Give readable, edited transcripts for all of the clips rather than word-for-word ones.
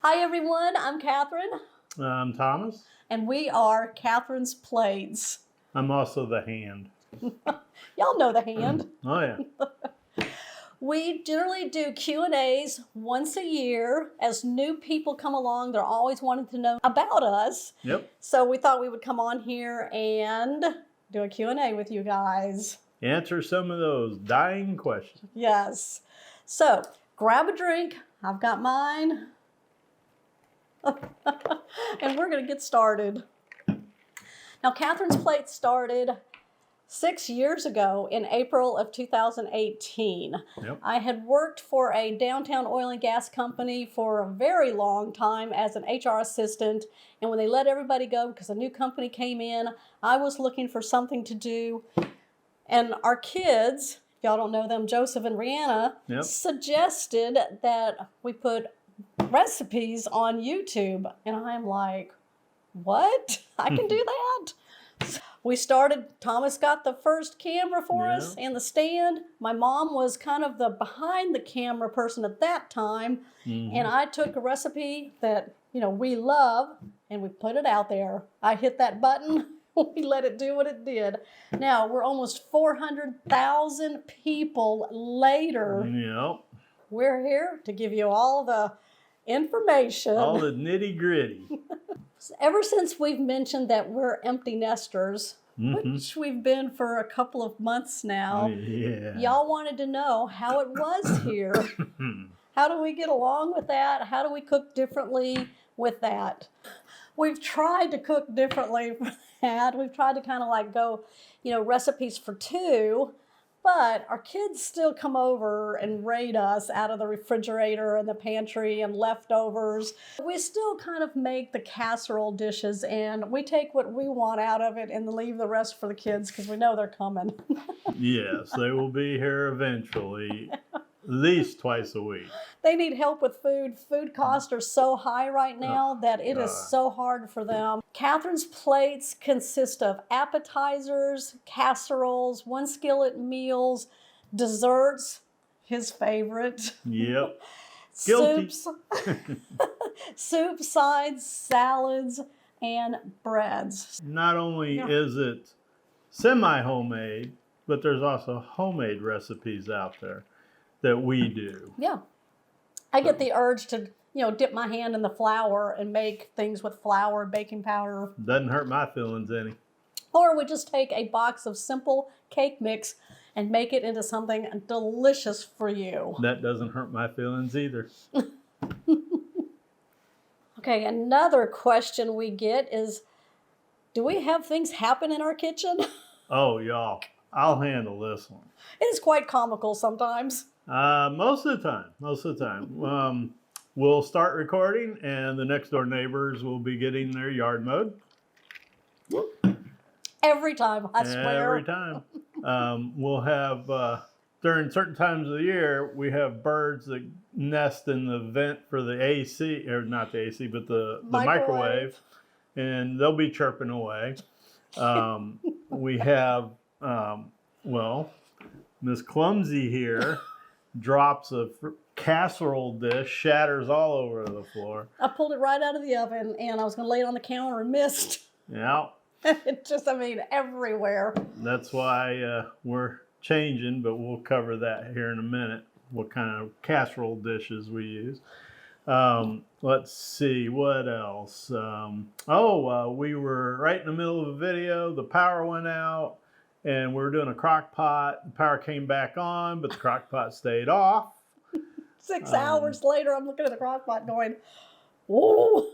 Hi everyone, I'm Catherine. I'm Thomas. And we are Catherine's Plates. I'm also the hand. Y'all know the hand. Oh yeah. We generally do Q&As once a year. As new people come along, they're always wanting to know about us. Yep. So we thought we would come on here and do a Q&A with you guys. Answer some of those dying questions. Yes. So grab a drink. I've got mine. And we're going to get started. Now, Catherine's Plate started 6 years ago in April of 2018. Yep. I had worked for a downtown oil and gas company for a very long time as an HR assistant. And when they let everybody go because a new company came in, I was looking for something to do. And our kids, if y'all don't know them, Joseph and Rihanna, Yep. suggested that we put recipes on YouTube. And I'm like, what? I can do that? We started, Thomas got the first camera for us and the stand. My mom was kind of the behind the camera person at that time. And I took a recipe that, we love and we put it out there. I hit that button. We let it do what it did. Now we're almost 400,000 people later. Yep. We're here to give you all the information. All the nitty gritty. Ever since we've mentioned that we're empty nesters, which we've been for a couple of months now, y'all wanted to know how it was here. How do we get along with that? How do we cook differently with that? We've tried to cook differently for that. We've tried to kind of like go, recipes for two. But our kids still come over and raid us out of the refrigerator and the pantry and leftovers. We still kind of make the casserole dishes and we take what we want out of it and leave the rest for the kids because we know they're coming. Yes, they will be here eventually, at least twice a week. They need help with food. Food costs are so high right now that it is so hard for them. Catherine's Plates consist of appetizers, casseroles, one skillet meals, desserts, his favorite. Yep. Guilty. Soup, sides, salads, and breads. Not only is it semi-homemade, but there's also homemade recipes out there that we do. Yeah. I get the urge to, dip my hand in the flour and make things with flour, baking powder. Doesn't hurt my feelings any. Or we just take a box of simple cake mix and make it into something delicious for you. That doesn't hurt my feelings either. Okay, another question we get is, do we have things happen in our kitchen? Oh, y'all, I'll handle this one. It is quite comical sometimes. Most of the time. We'll start recording and the next door neighbors will be getting their yard mowed. Every time, I swear. Every time. We'll have, during certain times of the year, we have birds that nest in the vent for the AC, or not the AC, but the microwave, and they'll be chirping away. We have, Miss Clumsy here drops a casserole dish, shatters all over the floor. I pulled it right out of the oven and I was going to lay it on the counter and missed. Yeah. It just, everywhere. That's why we're changing, but we'll cover that here in a minute, what kind of casserole dishes we use. Let's see, what else? We were right in the middle of a video, the power went out, and we were doing a crock pot. The power came back on, but the crock pot stayed off. 6 hours later, I'm looking at the crock pot going, whoa.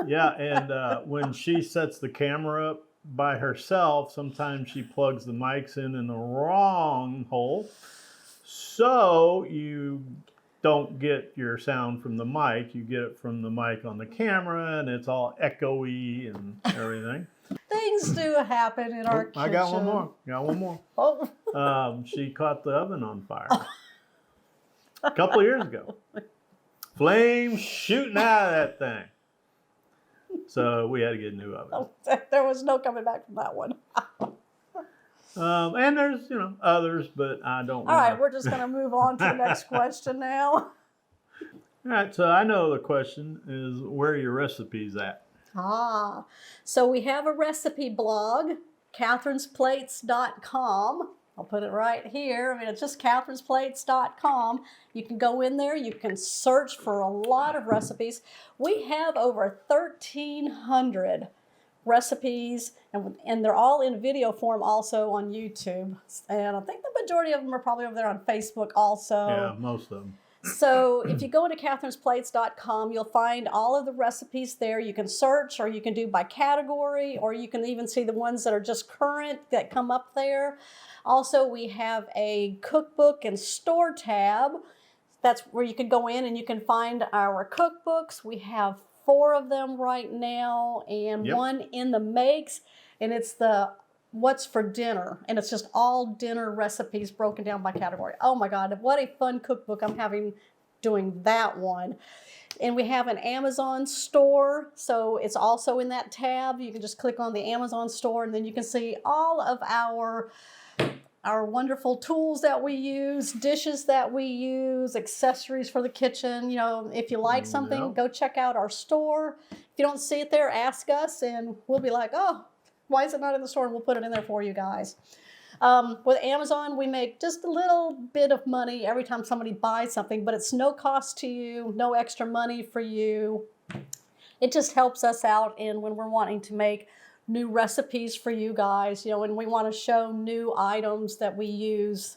Yeah, and when she sets the camera up by herself, sometimes she plugs the mics in the wrong hole. So you don't get your sound from the mic, you get it from the mic on the camera, and it's all echoey and everything. Things do happen in our kitchen. I got one more. Oh. She caught the oven on fire a couple of years ago. Flames shooting out of that thing. So we had to get a new oven. Oh, there was no coming back from that one. And there's, others, but I don't All right, we're just going to move on to the next question now. All right, so I know the question is, where are your recipes at? So we have a recipe blog, catherinesplates.com. I'll put it right here. I mean, it's just catherinesplates.com. You can go in there. You can search for a lot of recipes. We have over 1,300 recipes, and they're all in video form also on YouTube. And I think the majority of them are probably over there on Facebook also. Yeah, most of them. So if you go into catherinesplates.com, you'll find all of the recipes there. You can search, or you can do by category, or you can even see the ones that are just current that come up there. Also, we have a cookbook and store tab. That's where you can go in and you can find our cookbooks. We have 4 of them right now, and one in the makes, and it's the What's for Dinner, and it's just all dinner recipes broken down by category. Oh my God, what a fun cookbook I'm having doing that one. And we have an Amazon store, so it's also in that tab. You can just click on the Amazon store, and then you can see all of our wonderful tools that we use, dishes that we use, accessories for the kitchen. You know, if you like something, go check out our store. If you don't see it there, ask us, and we'll be like, oh, why is it not in the store? And we'll put it in there for you guys. With Amazon, we make just a little bit of money every time somebody buys something, but it's no cost to you, no extra money for you. It just helps us out in when we're wanting to make new recipes for you guys, you know, when we want to show new items that we use.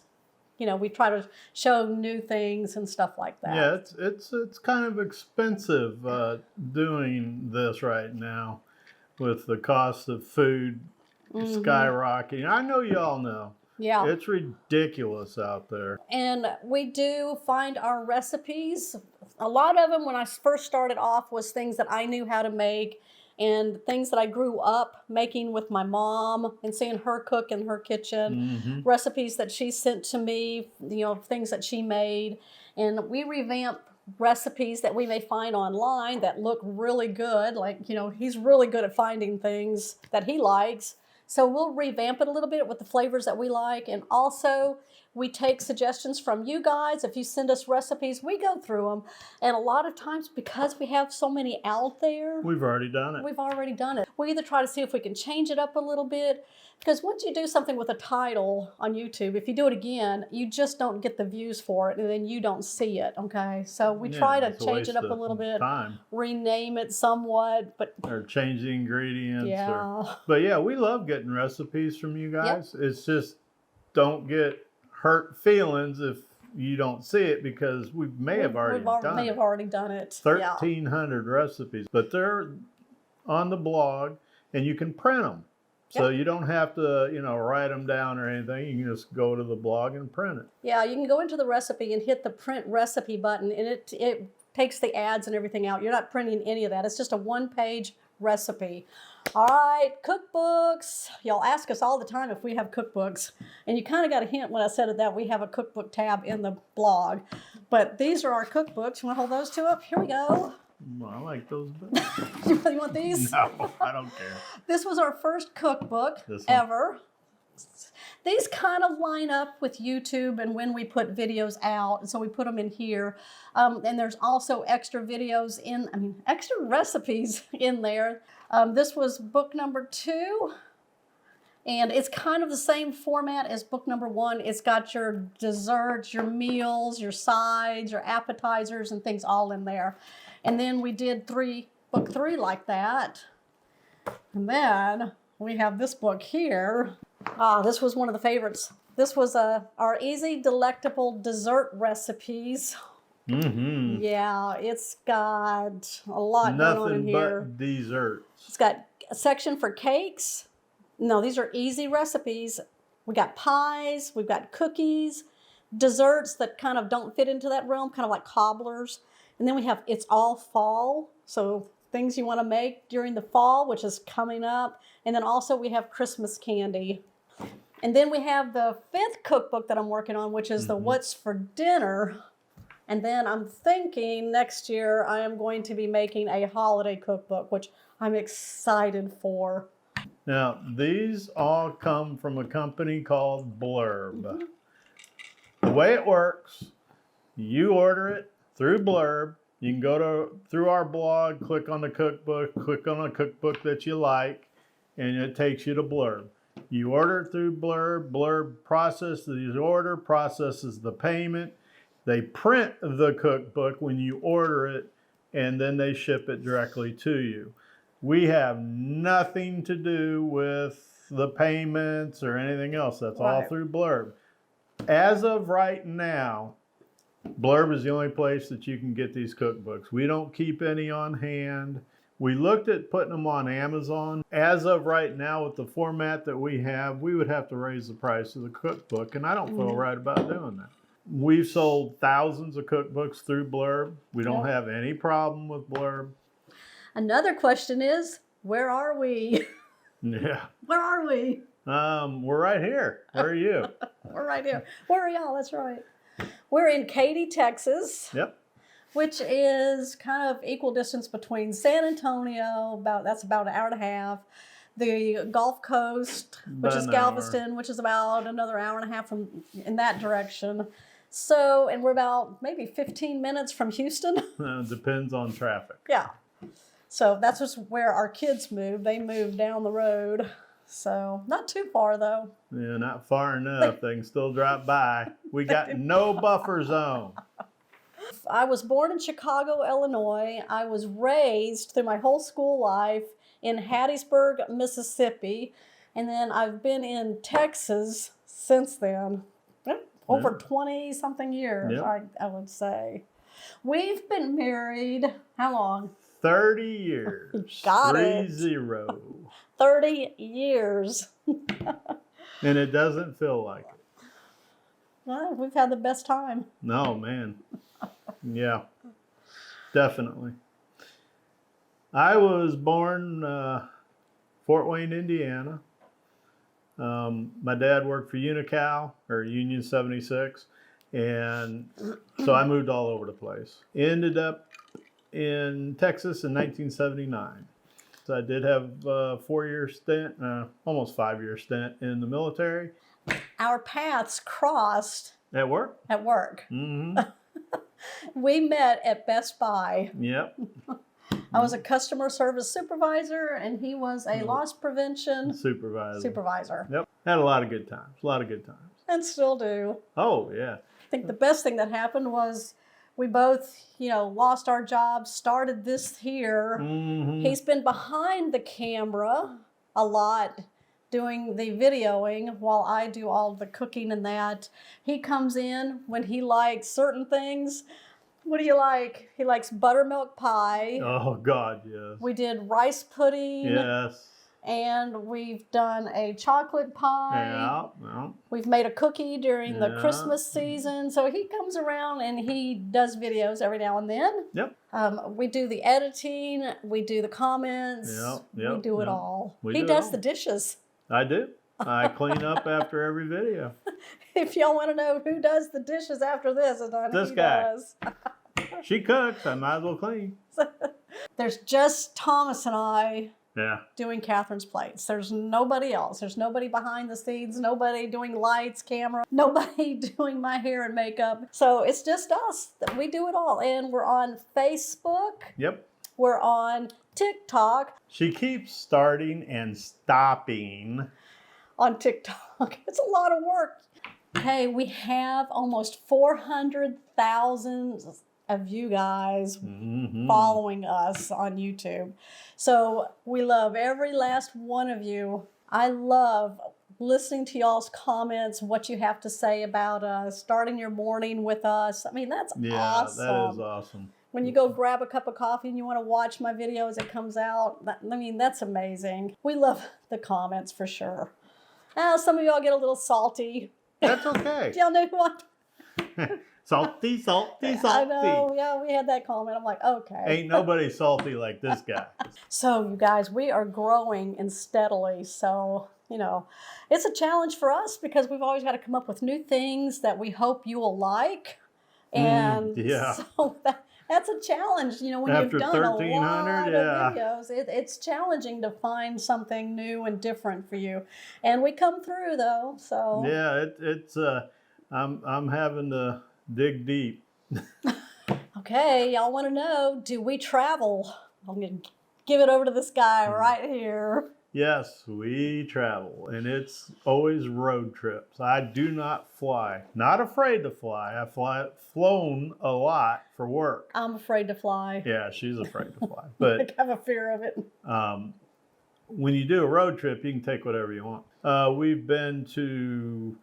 You know, we try to show new things and stuff like that. Yeah, it's kind of expensive doing this right now with the cost of food skyrocketing. I know y'all know. Yeah. It's ridiculous out there. And we do find our recipes. A lot of them, when I first started off, was things that I knew how to make, and things that I grew up making with my mom and seeing her cook in her kitchen, recipes that she sent to me, you know, things that she made. And we revamp recipes that we may find online that look really good. Like, you know, he's really good at finding things that he likes. So we'll revamp it a little bit with the flavors that we like. And also, we take suggestions from you guys. If you send us recipes, we go through them. And a lot of times, because we have so many out there, we've already done it. We've already done it. We either try to see if we can change it up a little bit, because once you do something with a title on YouTube, if you do it again, you just don't get the views for it, and then you don't see it, okay? So we try to change it up a little bit, rename it somewhat, but... Or change the ingredients. Yeah. But yeah, we love getting recipes from you guys. Yep. It's just, don't get hurt feelings if you don't see it, because we may have already done it. 1,300 recipes, but they're on the blog, and you can print them. So you don't have to, you know, write them down or anything. You can just go to the blog and print it. Yeah, you can go into the recipe and hit the print recipe button, and it takes the ads and everything out. You're not printing any of that. It's just a one-page recipe. All right, cookbooks. Y'all ask us all the time if we have cookbooks. And you kind of got a hint when I said that we have a cookbook tab in the blog. But these are our cookbooks. You want to hold those two up? Here we go. Well, I like those better. You want these? No, I don't care. This was our first cookbook ever. These kind of line up with YouTube and when we put videos out, and so we put them in here. And there's also extra videos extra recipes in there. This was book number 2. And it's kind of the same format as book number 1. It's got your desserts, your meals, your sides, your appetizers, and things all in there. And then we did book 3 like that. And then we have this book here. This was one of the favorites. This was our easy, delectable dessert recipes. Yeah, it's got a lot going on in here. Nothing but desserts. It's got a section for cakes. No, these are easy recipes. We got pies, we've got cookies, desserts that kind of don't fit into that realm, kind of like cobblers. And then we have It's All Fall, so things you want to make during the fall, which is coming up. And then also we have Christmas candy. And then we have the 5th cookbook that I'm working on, which is the What's for Dinner. And then I'm thinking next year I am going to be making a holiday cookbook, which I'm excited for. Now, these all come from a company called Blurb. The way it works, you order it through Blurb, You can go through our blog, click on the cookbook, click on a cookbook that you like, and it takes you to Blurb. You order it through Blurb. Blurb processes the order, processes the payment. They print the cookbook when you order it, and then they ship it directly to you. We have nothing to do with the payments or anything else. That's all through Blurb. As of right now, Blurb is the only place that you can get these cookbooks. We don't keep any on hand. We looked at putting them on Amazon. As of right now, with the format that we have, we would have to raise the price of the cookbook, and I don't feel right about doing that. We've sold thousands of cookbooks through Blurb. We don't have any problem with Blurb. Another question is, where are we? Yeah. Where are we? We're right here. Where are you? We're right here. Where are y'all? That's right. We're in Katy, Texas. Yep. Which is kind of equal distance between San Antonio, that's about an hour and a half. The Gulf Coast, which is Galveston, which is about another hour and a half in that direction. So, and we're about maybe 15 minutes from Houston. Depends on traffic. Yeah. So that's just where our kids moved. They moved down the road. So not too far though. Yeah, not far enough. They can still drive by. We got no buffer zone. I was born in Chicago, Illinois. I was raised through my whole school life in Hattiesburg, Mississippi. And then I've been in Texas since then. Over 20 something years, I would say. We've been married, how long? 30 years. Got 30. 30 years. And it doesn't feel like it. Well, we've had the best time. No, man. Yeah, definitely. I was born Fort Wayne, Indiana. My dad worked for Unical, or Union 76, and so I moved all over the place. Ended up in Texas in 1979. So I did have a 4-year stint, almost 5-year stint in the military. Our paths crossed. At work? At work. Mm-hmm. We met at Best Buy. Yep. I was a customer service supervisor, and he was a loss prevention supervisor. Yep. Had a lot of good times. And still do. Oh, yeah. I think the best thing that happened was we both, lost our jobs, started this here. Mm-hmm. He's been behind the camera a lot doing the videoing while I do all the cooking and that. He comes in when he likes certain things. What do you like? He likes buttermilk pie. Oh, God, yes. We did rice pudding. Yes. And we've done a chocolate pie. Yeah. We've made a cookie during the Christmas season. So he comes around and he does videos every now and then. Yep. We do the editing. We do the comments. Yep. We do it all. We He do does it all. the dishes. I do. I clean up after every video. If y'all want to know who does the dishes after this, it's not This he guy. does. She cooks. I might as well clean. There's just Thomas and I Yeah. doing Catherine's plates. There's nobody else. There's nobody behind the scenes, nobody doing lights, camera, nobody doing my hair and makeup. So it's just us. We do it all. And we're on Facebook. Yep. We're on TikTok. She keeps starting and stopping. On TikTok. It's a lot of work. Hey, we have almost 400,000 of you guys following us on YouTube. So we love every last one of you. I love listening to y'all's comments, what you have to say about us, starting your morning with us. I mean, that's awesome. Yeah, that is awesome. When you go grab a cup of coffee and you want to watch my video as it comes out, that's amazing. We love the comments for sure. Now, some of y'all get a little salty. That's okay. Do y'all know who Salty. I know, yeah, we had that comment. I'm like, okay. Ain't nobody salty like this guy. So, you guys, we are growing and steadily. So, it's a challenge for us because we've always got to come up with new things that we hope you will like. And so that's a challenge. When After you've done a 1,300, lot of videos, it's challenging to find something new and different for you. And we come through, though. So yeah, it's I'm having to dig deep. Okay, Okay, y'all want to know, do we travel? I'm going to give it over to this guy right here. Yes, we travel, and it's always road trips. I do not fly. Not afraid to fly. I've flown a lot for work. I'm afraid to fly. Yeah, she's afraid to fly. But I have a fear of it. When you do a road trip, you can take whatever you want. We've been to,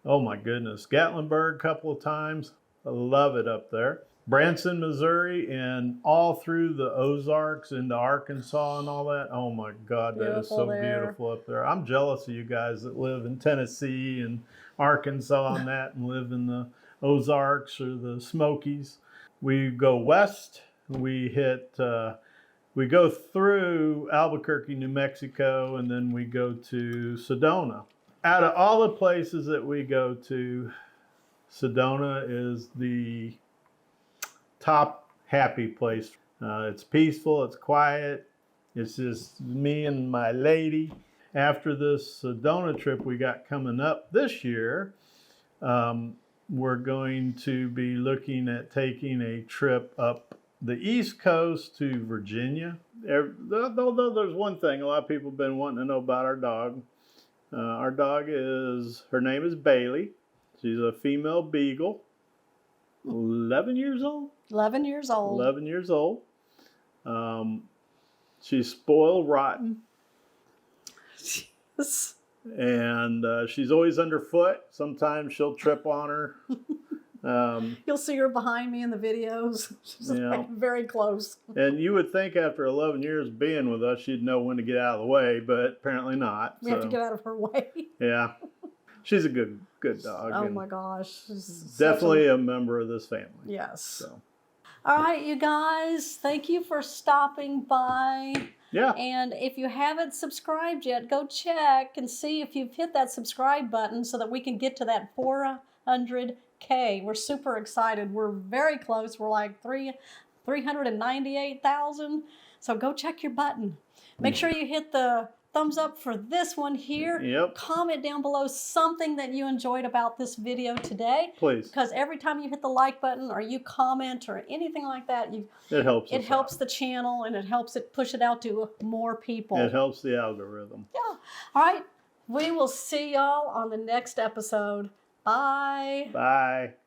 oh my goodness, Gatlinburg a couple of times. I love it up there. Branson, Missouri, and all through the Ozarks into Arkansas and all that. Oh my God, that is so beautiful up there. I'm jealous of you guys that live in Tennessee and Arkansas and that and live in the Ozarks or the Smokies. We go west. We go through Albuquerque, New Mexico, and then we go to Sedona. Out of all the places that we go to, Sedona is the top happy place. It's peaceful, it's quiet, it's just me and my lady. After this Sedona trip we got coming up this year, we're going to be looking at taking a trip up the East Coast to Virginia. Though there's one thing a lot of people have been wanting to know about our dog. Her name is Bailey. She's a female beagle. 11 years old? 11 years old. 11 years old. She's spoiled rotten. Yes. And she's always underfoot. Sometimes she'll trip on her. You'll see her behind me in the videos. She's very close. And you would think after 11 years being with us, she'd know when to get out of the way, but apparently not. We have to get out of her way. Yeah. She's a good dog. Oh my gosh. Definitely a member of this family. Yes. So. All right, you guys. Thank you for stopping by. Yeah. And if you haven't subscribed yet, go check and see if you've hit that subscribe button so that we can get to that 400K. We're super excited. We're very close. We're like 398,000. So go check your button. Make sure you hit the thumbs up for this one here. Yep. Comment down below something that you enjoyed about this video today. Please. Because every time you hit the like button or you comment or anything like that, it helps the channel and it helps it push it out to more people. It helps the algorithm. Yeah. All right. We will see y'all on the next episode. Bye. Bye.